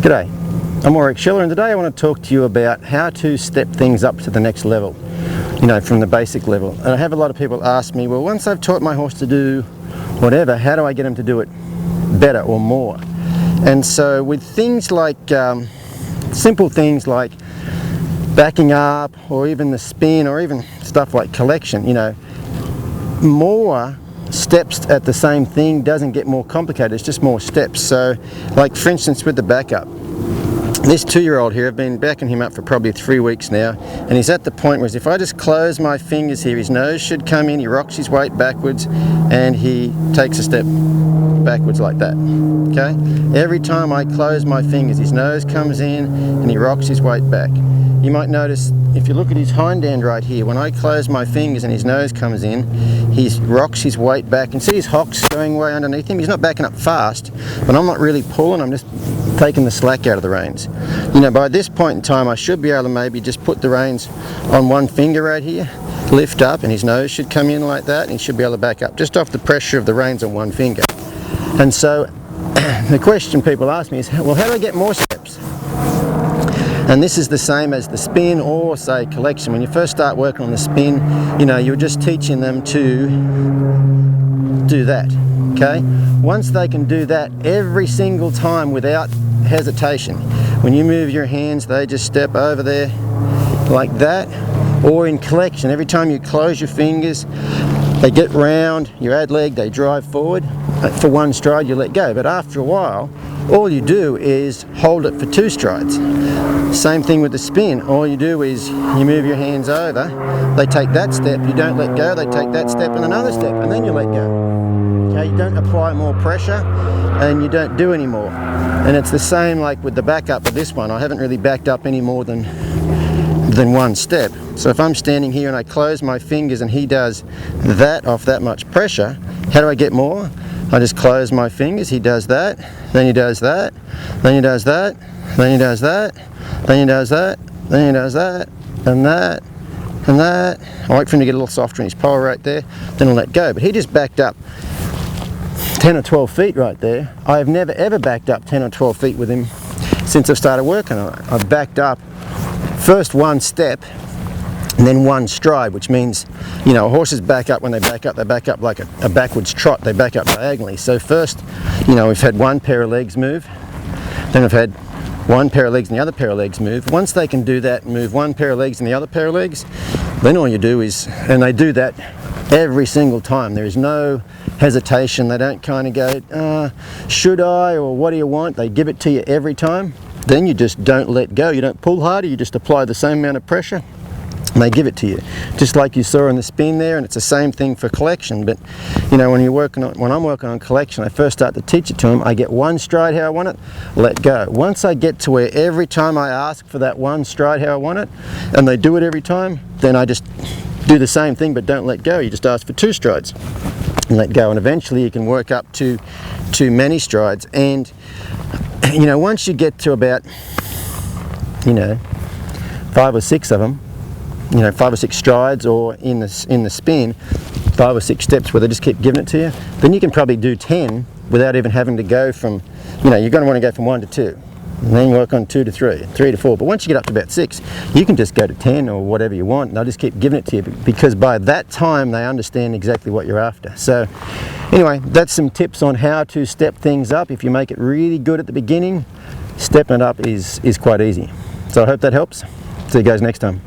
G'day, I'm Warwick Schiller, and today I want to talk to you about how to step things up to the next level, from the basic level. And I have a lot of people ask me, well, once I've taught my horse to do whatever, how do I get him to do it better or more? And so with things like, simple things like backing up, or even the spin, or even stuff like collection, more steps at the same thing doesn't get more complicated, it's just more steps. So like for instance with the backup, this 2-year-old here, I've been backing him up for probably 3 weeks now, and he's at the point where if I just close my fingers here, his nose should come in, he rocks his weight backwards and he takes a step backwards like that. Okay, every time I close my fingers, his nose comes in and he rocks his weight back. You might notice if you look at his hind end right here, when I close my fingers and his nose comes in, he rocks his weight back, and see his hocks going way underneath him. He's not backing up fast, but I'm not really pulling, I'm just taking the slack out of the reins. By this point in time I should be able to maybe just put the reins on one finger right here, lift up, and his nose should come in like that, and he should be able to back up just off the pressure of the reins on one finger. And so the question people ask me is, well, how do I get more steps? And this is the same as the spin or say collection. When you first start working on the spin, you're just teaching them to do that, okay? Once they can do that every single time without hesitation, when you move your hands, they just step over there like that. Or in collection, every time you close your fingers, they get round, you add leg, they drive forward. For one stride, you let go. But after a while, all you do is hold it for 2 strides. Same thing with the spin. All you do is you move your hands over, they take that step, you don't let go, they take that step and another step, and then you let go. Okay, you don't apply more pressure and you don't do any more. And it's the same like with the backup of this one. I haven't really backed up any more than one step. So if I'm standing here and I close my fingers and he does that off that much pressure, how do I get more? I just close my fingers, he does that, then he does that, then he does that, then he does that, then he does that, then he does that, and that, and that. I wait for him to get a little softer in his pole right there, then I'll let go. But he just backed up 10 or 12 feet right there. I have never ever backed up 10 or 12 feet with him since I've started working on it. I've backed up first one step and then one stride, which means, horses back up, when they back up like a backwards trot, they back up diagonally. So first, we've had one pair of legs move, then we've had one pair of legs and the other pair of legs move. Once they can do that, move one pair of legs and the other pair of legs, then all you do is, and they do that every single time. There is no hesitation. They don't kind of go, should I, or what do you want? They give it to you every time. Then you just don't let go. You don't pull harder, you just apply the same amount of pressure and they give it to you, just like you saw in the spin there. And it's the same thing for collection. But when I'm working on collection, I first start to teach it to them. I get one stride how I want it, let go. Once I get to where every time I ask for that one stride how I want it, and they do it every time, then I just do the same thing but don't let go. You just ask for 2 strides and let go, and eventually you can work up to many strides. And once you get to about 5 or 6 of them, 5 or 6 strides, or in the spin 5 or 6 steps where they just keep giving it to you, then you can probably do 10 without even having to go from, you're going to want to go from 1 to 2 and then work on 2 to 3, 3 to 4. But once you get up to about 6, you can just go to 10 or whatever you want, and they'll just keep giving it to you, because by that time they understand exactly what you're after. So anyway, that's some tips on how to step things up. If you make it really good at the beginning, stepping it up is quite easy. So I hope that helps. See you guys next time.